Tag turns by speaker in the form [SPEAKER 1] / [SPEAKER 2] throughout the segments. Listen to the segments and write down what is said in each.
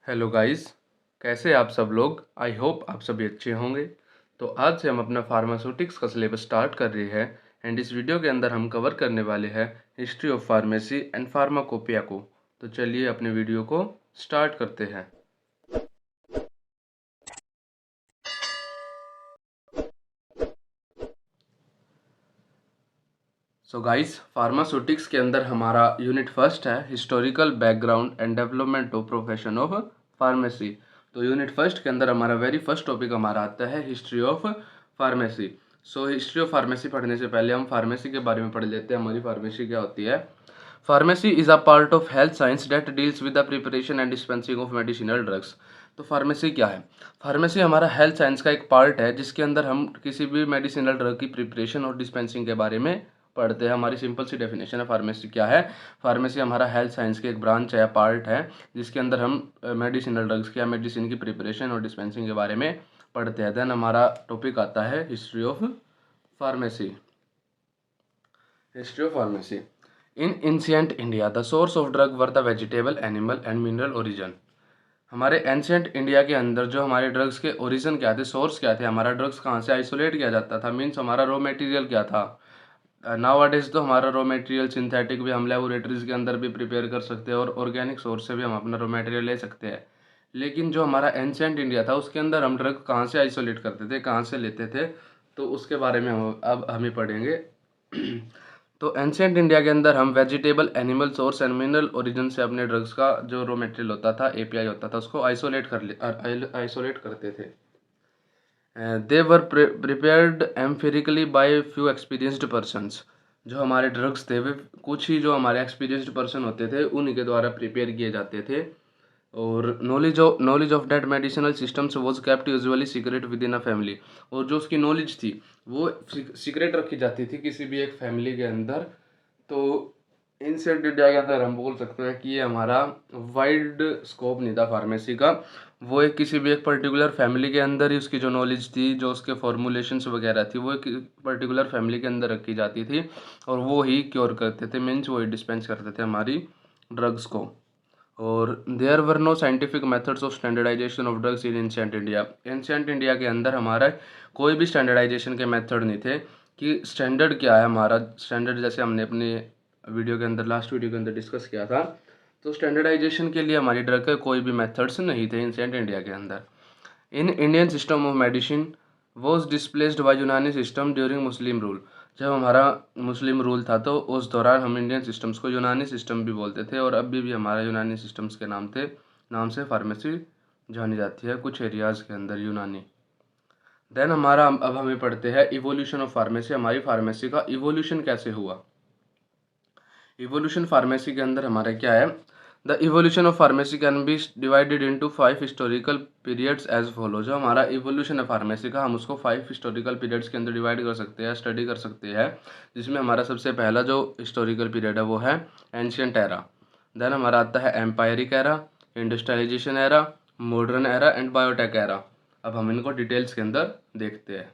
[SPEAKER 1] Hello guys, कैसे हैं आप सब लोग। आई होप आप सभी अच्छे होंगे। तो आज से हम अपना फार्मास्यूटिक्स का सिलेबस स्टार्ट कर रहे हैं एंड इस वीडियो के अंदर हम कवर करने वाले हैं history of pharmacy and pharmacopoeia को। तो चलिए अपने वीडियो को स्टार्ट करते हैं। सो गाइस, फार्मास्यूटिक्स के अंदर हमारा यूनिट फर्स्ट है historical background and development of profession of pharmacy. तो यूनिट फर्स्ट के अंदर हमारा वेरी फर्स्ट टॉपिक हमारा आता है history of pharmacy. So history of pharmacy पढ़ने से पहले हम फार्मेसी के बारे में पढ़ लेते हैं। हमारी फार्मेसी क्या होती है। Pharmacy is a part of health science date deals with the preparation and dispensing of medicinal drugs. तो फार्मेसी क्या है। फार्मेसी हमारा हेल्थ साइंस का एक पार्ट है जिसके अंदर हम किसी भी मेडिसिनल ड्रग की प्रिपरेशन और डिस्पेंसिंग के बारे में पढ़ते हैं। हमारी सिंपल सी डेफिनेशन है फार्मेसी क्या है। फार्मेसी हमारा हेल्थ साइंस की एक ब्रांच है या पार्ट है जिसके अंदर हम मेडिसिनल ड्रग्स की या मेडिसिन की प्रिपरेशन और डिस्पेंसिंग के बारे में पढ़ते हैं। देन हमारा टॉपिक आता है history of pharmacy. History of pharmacy in ancient India the source of drug were the vegetable animal and mineral origin. हमारे एंशिएंट इंडिया के अंदर जो हमारे ड्रग्स के ओरिजिन क्या थे, सोर्स क्या थे, हमारा ड्रग्स कहाँ से आइसोलेट किया जाता था, मीन्स हमारा रॉ मटेरियल क्या था। नाउ तो हमारा रॉ मटेरियल सिंथेटिक भी हम लेबोरेटरीज के अंदर भी प्रिपेयर कर सकते हैं और ऑर्गेनिक सोर्स से भी हम अपना रॉ मटेरियल ले सकते हैं। लेकिन जो हमारा एंशिएंट इंडिया था उसके अंदर हम ड्रग कहाँ से आइसोलेट करते थे, कहाँ से लेते थे, तो उसके बारे में हम ही पढ़ेंगे। तो एंशिएंट इंडिया के अंदर हम vegetable animal source and mineral origin से अपने ड्रग्स का जो रॉ मटेरियल होता था, एपीआई होता था, उसको आइसोलेट करते थे। They were prepared empirically by few experienced persons. जो हमारे ड्रग्स थे वे कुछ ही जो हमारे एक्सपीरियंस्ड पर्सन होते थे उन्हीं के द्वारा प्रिपेयर किए जाते थे। और knowledge of that medicinal systems was kept usually secret within a family. और जो उसकी नॉलेज थी वो सीक्रेट रखी जाती थी किसी भी एक फैमिली के अंदर। तो इंसेंट इंडिया के अंदर हम बोल सकते हैं कि ये हमारा वाइड स्कोप नहीं था फार्मेसी का। वो एक किसी भी एक पर्टिकुलर फैमिली के अंदर ही उसकी जो नॉलेज थी, जो उसके फॉर्मुलेशंस वगैरह थी, वो एक पर्टिकुलर फैमिली के अंदर रखी जाती थी और वो ही क्योर करते थे, मीन्स वो ही डिस्पेंस करते थे हमारी ड्रग्स को। और there were no scientific methods of standardisation of drugs in ancient India. Ancient India के अंदर हमारा कोई भी स्टैंडर्डाइजेशन के मेथड नहीं थे कि स्टैंडर्ड क्या है हमारा। स्टैंडर्ड जैसे हमने अपने वीडियो के अंदर लास्ट वीडियो के अंदर डिस्कस किया था, तो स्टैंडर्डाइजेशन के लिए हमारी ड्रग के कोई भी मेथड्स नहीं थे एंशिएंट इंडिया के अंदर। In Indian system of medicine was displaced by यूनानी सिस्टम ड्यूरिंग मुस्लिम रूल। जब हमारा मुस्लिम रूल था तो उस दौरान हम इंडियन सिस्टम्स को यूनानी सिस्टम भी बोलते थे और अभी भी हमारा यूनानी सिस्टम्स के नाम से फार्मेसी जानी जाती है कुछ एरियाज़ के अंदर यूनानी। देन हमारा अब हमें पढ़ते हैं इवोल्यूशन ऑफ फार्मेसी। हमारी फार्मेसी का इवोल्यूशन कैसे हुआ। इवोल्यूशन फार्मेसी के अंदर हमारा क्या है। The evolution of pharmacy can be divided into 5 historical periods as follow. जो हमारा इवोल्यूशन है फार्मेसी का, हम उसको 5 हिस्टोरिकल पीरियड्स के अंदर डिवाइड कर सकते हैं, स्टडी कर सकते हैं। जिसमें हमारा सबसे पहला जो हिस्टोरिकल पीरियड है वो है एंशियंट एरा। देन हमारा आता है empiric era, industrialisation era, modern era and biotech era. अब हम इनको डिटेल्स के अंदर देखते हैं।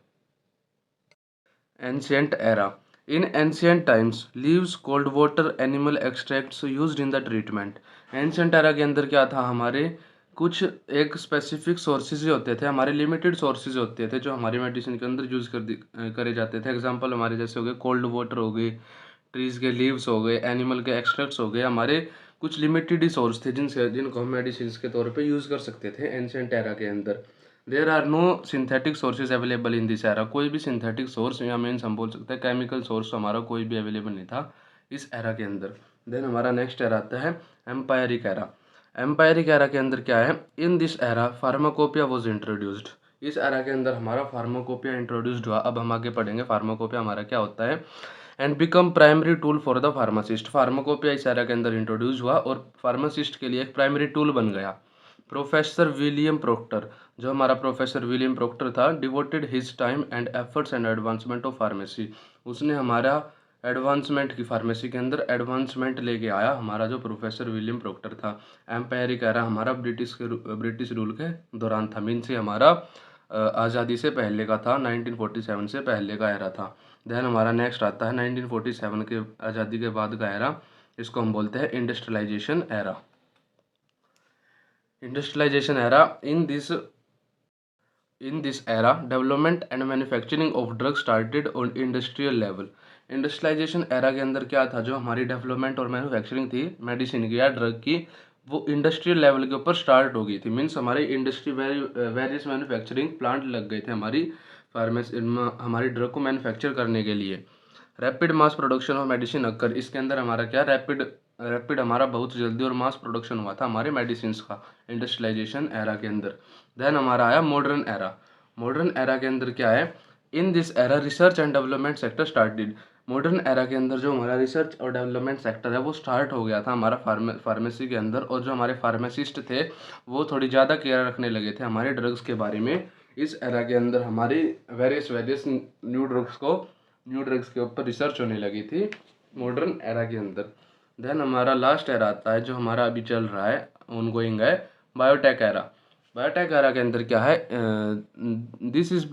[SPEAKER 1] Ancient era in ancient times leaves cold water animal extracts used in the treatment. Ancient era के अंदर क्या था, हमारे कुछ एक स्पेसिफिक सोर्सेज होते थे, हमारे लिमिटेड सोर्सेज होते थे जो हमारी मेडिसिन के अंदर यूज़ करे जाते थे। एग्जांपल हमारे जैसे हो गए कोल्ड वाटर हो गए, ट्रीज़ के लीव्स हो गए, एनिमल के एक्सट्रैक्ट्स हो गए। हमारे कुछ लिमिटेड ही सोर्स थे जिनको हम मेडिसिन के तौर पे यूज़ कर सकते थे एंशियंट एरा के अंदर। There are no synthetic sources available in this era. कोई भी सिंथेटिक सोर्स या मीन्स हम बोल सकते हैं केमिकल सोर्स हमारा कोई भी अवेलेबल नहीं था इस एरा के अंदर। देन हमारा नेक्स्ट एरा आता है एम्पायरिक एरा। एम्पायरिक एरा के अंदर क्या है, इन this era pharmacopoeia was introduced. इस एरा के अंदर हमारा फार्माकोपिया इंट्रोड्यूस्ड हुआ। अब हम आगे पढ़ेंगे फार्माकोपिया हमारा क्या होता है। And become primary tool for the pharmacist. Pharmacopoeia इस एरा के अंदर इंट्रोड्यूस हुआ और फार्मासिस्ट के लिए एक प्राइमरी टूल बन गया। प्रोफेसर विलियम प्रोक्टर, जो हमारा प्रोफेसर विलियम प्रोक्टर था, devoted his time and efforts and advancement of pharmacy. उसने हमारा एडवांसमेंट की फार्मेसी के अंदर एडवांसमेंट लेके आया हमारा जो प्रोफेसर विलियम प्रोक्टर था। एम्पायरिक एरा हमारा ब्रिटिश रूल के दौरान था, मीन से हमारा आज़ादी से पहले का था, 1947 से पहले का एरा था। देन हमारा नेक्स्ट आता है 1947 के आज़ादी के बाद का एरा, इसको हम बोलते हैं industrialisation era. Industrialization era. In this era, development and manufacturing of drugs started on industrial level. Industrialisation era के अंदर क्या था, जो हमारी डेवलपमेंट और मैन्युफैक्चरिंग थी मेडिसिन की या ड्रग की, वो इंडस्ट्रियल लेवल के ऊपर स्टार्ट हो गई थी। मीन्स हमारी इंडस्ट्री वेरियस मैन्युफैक्चरिंग प्लांट लग गए थे हमारी फार्मेसी हमारी ड्रग को मैन्युफैक्चर करने के लिए। Rapid mass production of medicine occur, इसके अंदर हमारा क्या रैपिड रैपिड हमारा बहुत जल्दी और मास प्रोडक्शन हुआ था हमारे मेडिसिन का इंडस्ट्रियलाइजेशन एरा के अंदर। देन हमारा आया मॉडर्न एरा। मॉडर्न एरा के अंदर क्या है, इन this era research and development sector started. Modern era के अंदर जो हमारा रिसर्च और डेवलपमेंट सेक्टर है वो स्टार्ट हो गया था हमारा फार्मेसी के अंदर, और जो हमारे फार्मासिस्ट थे वो थोड़ी ज़्यादा केयर रखने लगे थे हमारे ड्रग्स के बारे में। इस एरा के अंदर हमारी वेरियस न्यू ड्रग्स के ऊपर रिसर्च होने लगी थी मॉडर्न एरा के अंदर। देन हमारा लास्ट एरा आता है जो हमारा अभी चल रहा है, ऑनगोइंग है, बायोटेक एरा। बायोटेक एरा के अंदर क्या है, this is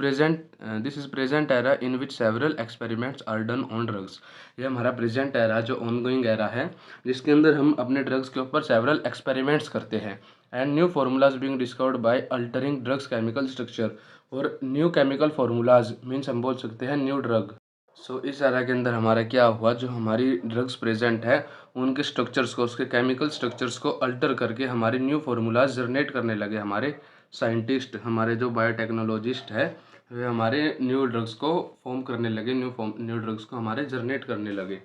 [SPEAKER 1] present era in which several experiments are done on drugs. ये हमारा प्रेजेंट एरा जो ऑनगोइंग एरा है, जिसके अंदर हम अपने ड्रग्स के ऊपर सेवरल एक्सपेरिमेंट्स करते हैं। And new formulas being discovered by altering drugs chemical structure. और न्यू केमिकल फार्मूलाज मीन्स हम बोल सकते हैं न्यू ड्रग। सो इस एरा के अंदर हमारा क्या हुआ, जो हमारी ड्रग्स प्रेजेंट है उनके स्ट्रक्चर्स को, उसके केमिकल स्ट्रक्चर्स को अल्टर करके हमारे न्यू फार्मूलाज जनरेट करने लगे हमारे साइंटिस्ट, हमारे जो बायोटेक्नोलॉजिस्ट है, वे हमारे न्यू ड्रग्स को फॉर्म करने लगे, न्यू ड्रग्स को हमारे जनरेट करने लगे।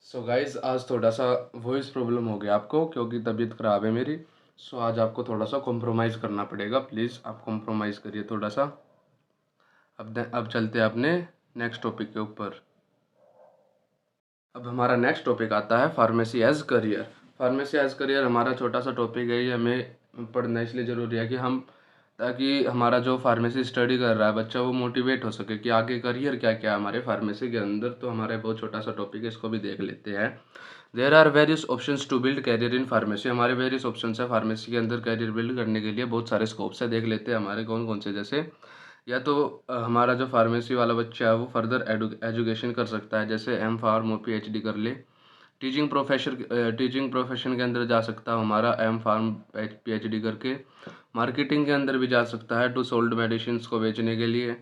[SPEAKER 1] सो गाइज आज थोड़ा सा वॉइस प्रॉब्लम हो गया आपको क्योंकि तबीयत ख़राब है मेरी। सो आज आपको थोड़ा सा कॉम्प्रोमाइज़ करना पड़ेगा, प्लीज़ आप कॉम्प्रोमाइज़ करिए थोड़ा सा। अब चलते हैं अपने नेक्स्ट टॉपिक के ऊपर। अब हमारा नेक्स्ट टॉपिक आता है pharmacy as career. Pharmacy as career हमारा छोटा सा टॉपिक है, ये हमें पढ़ना इसलिए ज़रूरी है कि हम, ताकि हमारा जो फार्मेसी स्टडी कर रहा है बच्चा वो मोटिवेट हो सके कि आगे करियर क्या क्या है हमारे फार्मेसी के अंदर। तो हमारे बहुत छोटा सा टॉपिक है, इसको भी देख लेते हैं। There are various options to build career in pharmacy. हमारे वेरियस ऑप्शंस है फार्मेसी के अंदर कैरियर बिल्ड करने के लिए, बहुत सारे स्कोप्स है, देख लेते हैं हमारे कौन कौन से। जैसे या तो हमारा जो फार्मेसी वाला बच्चा है वो फर्दर एजुकेशन कर सकता है, जैसे एम फार्म और PhD कर ले। टीचिंग प्रोफेशन के अंदर जा सकता है हमारा एम फार्म PhD करके। मार्केटिंग के अंदर भी जा सकता है, टू सोल्ड मेडिसिन को बेचने के लिए।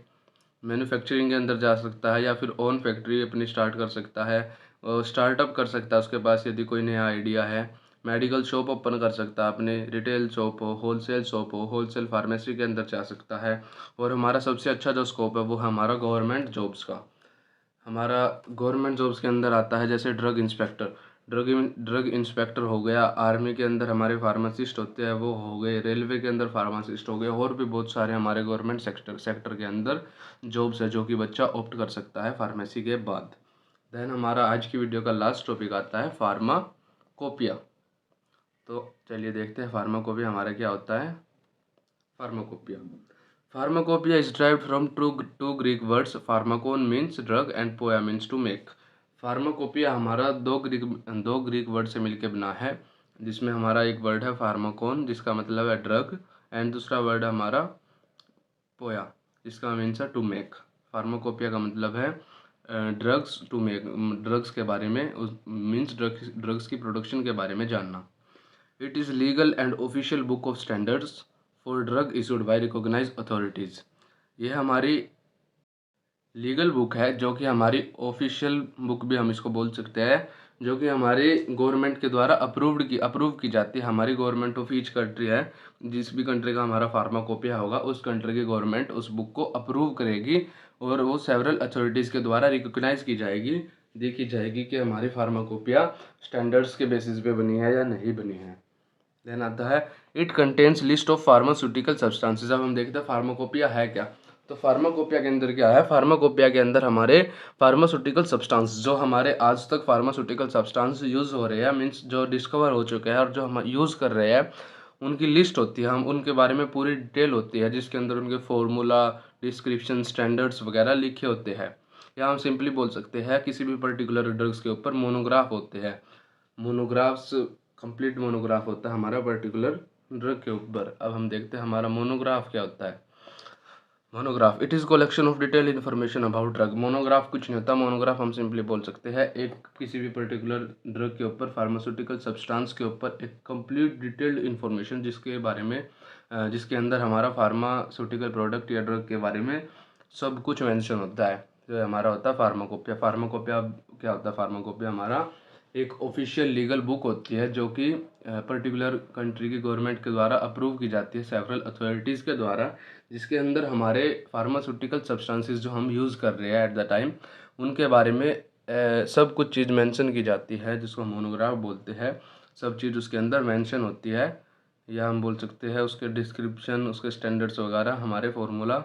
[SPEAKER 1] मैन्युफैक्चरिंग के अंदर जा सकता है, या फिर ओन फैक्ट्री अपनी स्टार्ट कर सकता है, स्टार्टअप कर सकता है उसके पास यदि कोई नया आइडिया है। मेडिकल शॉप ओपन कर सकता है अपने, रिटेल शॉप हो, होलसेल फार्मेसी के अंदर जा सकता है। और हमारा सबसे अच्छा जो स्कोप है वो है हमारा गवर्नमेंट जॉब्स का। हमारा गवर्नमेंट जॉब्स के अंदर आता है जैसे ड्रग इंस्पेक्टर हो गया, आर्मी के अंदर हमारे फार्मासिस्ट होते हैं वो हो गए, रेलवे के अंदर फार्मासिस्ट हो गए, और भी बहुत सारे हमारे गवर्नमेंट सेक्टर के अंदर जॉब्स है जो कि बच्चा ऑप्ट कर सकता है फार्मेसी के बाद। देन हमारा आज की वीडियो का लास्ट टॉपिक आता है फार्माकोपिया। तो चलिए देखते हैं फार्माकोपिया हमारा क्या होता है। Pharmacopoeia pharmacopoeia is derived from two Greek words. Pharmakon means drug and poia means to make. Pharmacopoeia हमारा दो ग्रीक वर्ड से मिलकर बना है, जिसमें हमारा एक वर्ड है फार्माकोन जिसका मतलब है ड्रग, एंड दूसरा वर्ड हमारा पोया जिसका मीन्स है टू मेक। फार्माकोपिया का मतलब है ड्रग्स टू मेक, ड्रग्स के बारे में, मीन्स ड्रग्स की प्रोडक्शन के बारे में जानना। It is legal and official book of standards for drug issued by recognise authorities. ये हमारी लीगल बुक है जो कि हमारी ऑफिशियल बुक भी हम इसको बोल सकते हैं, जो कि हमारी गवर्नमेंट के द्वारा अप्रूव की जाती है। हमारी गवर्नमेंट ऑफ ईच कंट्री है, जिस भी कंट्री का हमारा फार्माकोपिया होगा उस कंट्री की गवर्नमेंट उस बुक को अप्रूव करेगी, और वो सेवरल अथॉरिटीज़ के द्वारा रिकॉग्नाइज की जाएगी, देखी जाएगी कि हमारी फार्माकोपिया स्टैंडर्ड्स के बेसिस पे बनी है या नहीं बनी है। देन आता है it contains list of pharmaceutical substances. अब हम देखते हैं फार्माकोपिया है क्या। तो फार्माकोपिया के अंदर क्या है, फार्माकोपिया के अंदर हमारे फार्मास्यूटिकल सब्सटेंस, जो हमारे आज तक फार्मास्यूटिकल सब्सटेंस यूज़ हो रहे हैं, मीन्स जो डिस्कवर हो चुके हैं और जो हम यूज़ कर रहे हैं, उनकी लिस्ट होती है, हम उनके बारे में पूरी डिटेल होती है, जिसके अंदर उनके फॉर्मूला, डिस्क्रिप्शन, स्टैंडर्ड्स वगैरह लिखे होते हैं। या हम सिंपली बोल सकते हैं किसी भी पर्टिकुलर ड्रग्स के ऊपर मोनोग्राफ होते हैं। मोनोग्राफ्स, कंप्लीट मोनोग्राफ होता है हमारा पर्टिकुलर ड्रग के ऊपर। अब हम देखते हैं हमारा मोनोग्राफ क्या होता है। Monograph it is collection of detail information about drug. Monograph कुछ नहीं होता, मोनोग्राफ हम सिंपली बोल सकते हैं एक किसी भी पर्टिकुलर ड्रग के ऊपर, फार्मास्यूटिकल सब्सटेंस के ऊपर एक कंप्लीट डिटेल्ड इन्फॉर्मेशन जिसके बारे में जिसके अंदर हमारा फार्मास्यूटिकल प्रोडक्ट या ड्रग के बारे में सब कुछ मेंशन होता है, जो हमारा होता है फार्माकोपिया। फार्माकोपिया क्या होता है? फार्माकोपिया हमारा एक ऑफिशियल लीगल बुक होती है जो कि पर्टिकुलर कंट्री की गवर्नमेंट के द्वारा अप्रूव की जाती है, सेवरल अथॉरिटीज़ के द्वारा, जिसके अंदर हमारे फार्मास्यूटिकल सब्सटेंसेस जो हम यूज़ कर रहे हैं एट द टाइम, उनके बारे में सब कुछ चीज़ मेंशन की जाती है, जिसको हम मोनोग्राफ बोलते हैं। सब चीज़ उसके अंदर मेंशन होती है, या हम बोल सकते हैं उसके डिस्क्रिप्शन, उसके स्टैंडर्ड्स वगैरह, हमारे फार्मूला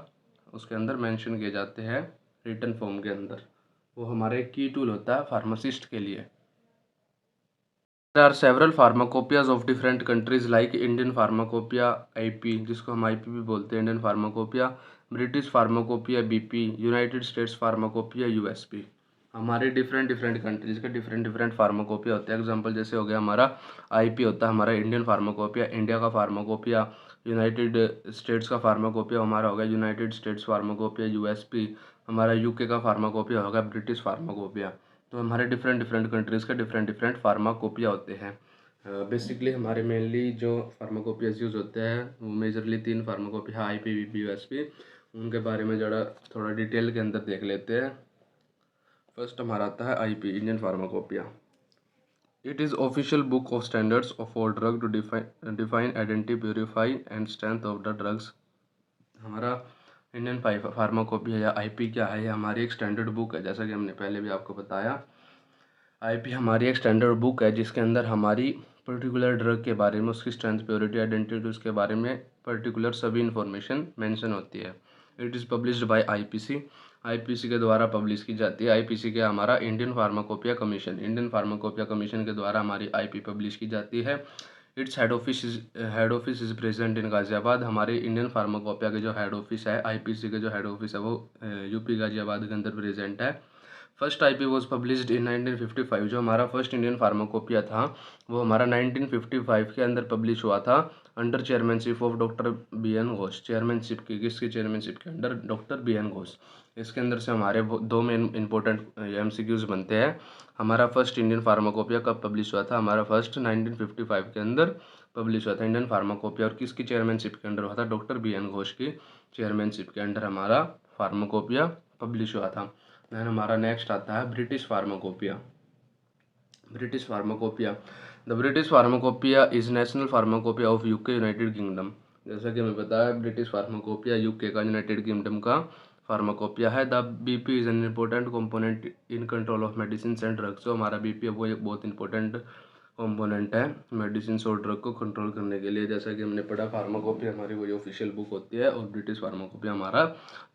[SPEAKER 1] उसके अंदर मेंशन किए जाते हैं रिटन फॉर्म के अंदर। वो हमारे की टूल होता है फार्मासिस्ट के लिए। There are several pharmacopoeias of different countries like Indian Pharmacopoeia IP, जिसको हम IP भी बोलते हैं, Indian pharmacopoeia, British pharmacopoeia BP, United states pharmacopoeia USP। हमारे डिफरेंट कंट्रीज़ के डिफरेंट फार्माकोपिया होते हैं। एग्जांपल जैसे हो गया हमारा IP होता है हमारा इंडियन फार्माकोपिया, इंडिया का फार्माकोपिया, यूनाइटेड स्टेट्स का फार्माकोपिया हमारा होगा यूनाइटेड स्टेट्स फार्माकोपिया USP, हमारा UK का फार्माकोपिया होगा ब्रिटिश फार्माकोपिया। तो हमारे डिफरेंट कंट्रीज़ के डिफरेंट फार्माकोपिया होते हैं। बेसिकली हमारे मेनली जो फार्माकोपियाज यूज़ होते हैं वो majorly 3 pharmacopoeia IP BP USP, उनके बारे में ज़रा थोड़ा डिटेल के अंदर देख लेते हैं। फर्स्ट हमारा आता है IP, Indian pharmacopoeia. It is official book of standards for drug to define identity, purify and strength of the drugs. हमारा इंडियन फार्माकोपिया या IP क्या है? ये हमारी एक स्टैंडर्ड बुक है, जैसा कि हमने पहले भी आपको बताया। IP हमारी एक स्टैंडर्ड बुक है जिसके अंदर हमारी पर्टिकुलर ड्रग के बारे में, उसकी स्ट्रेंथ, प्योरिटी, आइडेंटिटी, उसके बारे में पर्टिकुलर सभी इन्फॉर्मेशन मेंशन होती है। It is published by IPC के द्वारा पब्लिश की जाती है। IPC के हमारा Indian pharmacopoeia commission, Indian pharmacopoeia commission के द्वारा हमारी IP पब्लिश की जाती है। Its head office is present in Ghaziabad. हमारे इंडियन फार्माकोपिया के जो हेड ऑफिस है, IPC के जो हेड ऑफिस है वो UP गाज़ियाबाद के अंदर प्रेजेंट है। First IP was published in 1955। जो हमारा फर्स्ट इंडियन फार्माकोपिया था वो हमारा 1955 के अंदर पब्लिश हुआ था, under chairmanship of doctor BN Ghosh. Chairmanship की, किसकी चेयरमैनशिप के अंडर? Doctor BN Ghosh. इसके अंदर से हमारे दो मेन इंपॉर्टेंट MCQs बनते हैं। हमारा फर्स्ट इंडियन फार्माकोपिया कब पब्लिश हुआ था? हमारा फर्स्ट 1955 के अंदर पब्लिश हुआ था इंडियन फार्माकोपिया, और किसकी चेयरमैनशिप के अंडर हुआ था? डॉक्टर BN घोष की चेयरमैनशिप के अंडर हमारा फार्माकोपिया पब्लिश हुआ था। देन हमारा नेक्स्ट आता है British pharmacopoeia. British pharmacopoeia, the British pharmacopoeia is national pharmacopoeia of UK United kingdom. जैसा कि हमें पता है ब्रिटिश फार्माकोपिया UK का, यूनाइटेड किंगडम का फार्माकोपिया है। The BP is an important component in control of medicine and drugs. जो हमारा BP है वो एक बहुत इंपॉर्टेंट कंपोनेंट है मेडिसिन और ड्रग को कंट्रोल करने के लिए। जैसा कि हमने पढ़ा फार्माकोपिया हमारी वही ऑफिशियल बुक होती है, और ब्रिटिश फार्माकोपिया हमारा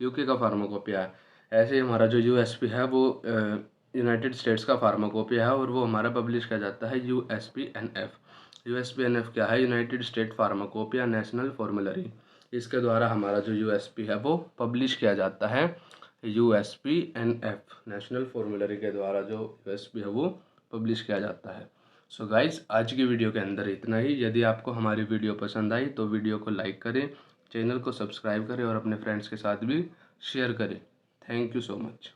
[SPEAKER 1] UK का फार्माकोपिया है। ऐसे ही हमारा जो USP है वो यूनाइटेड स्टेट्स का फार्माकोपिया है, और वो हमारा पब्लिश किया जाता है USPNF। USPNF क्या है? United state pharmacopoeia national formulary. इसके द्वारा हमारा जो USP है वो पब्लिश किया जाता है। USPNF नेशनल फॉर्मुलरी के द्वारा जो USP है वो पब्लिश किया जाता है। सो गाइस, आज की वीडियो के अंदर इतना ही। यदि आपको हमारी वीडियो पसंद आई तो वीडियो को लाइक करें, चैनल को सब्सक्राइब करें और अपने फ्रेंड्स के साथ भी शेयर करें। Thank you so much.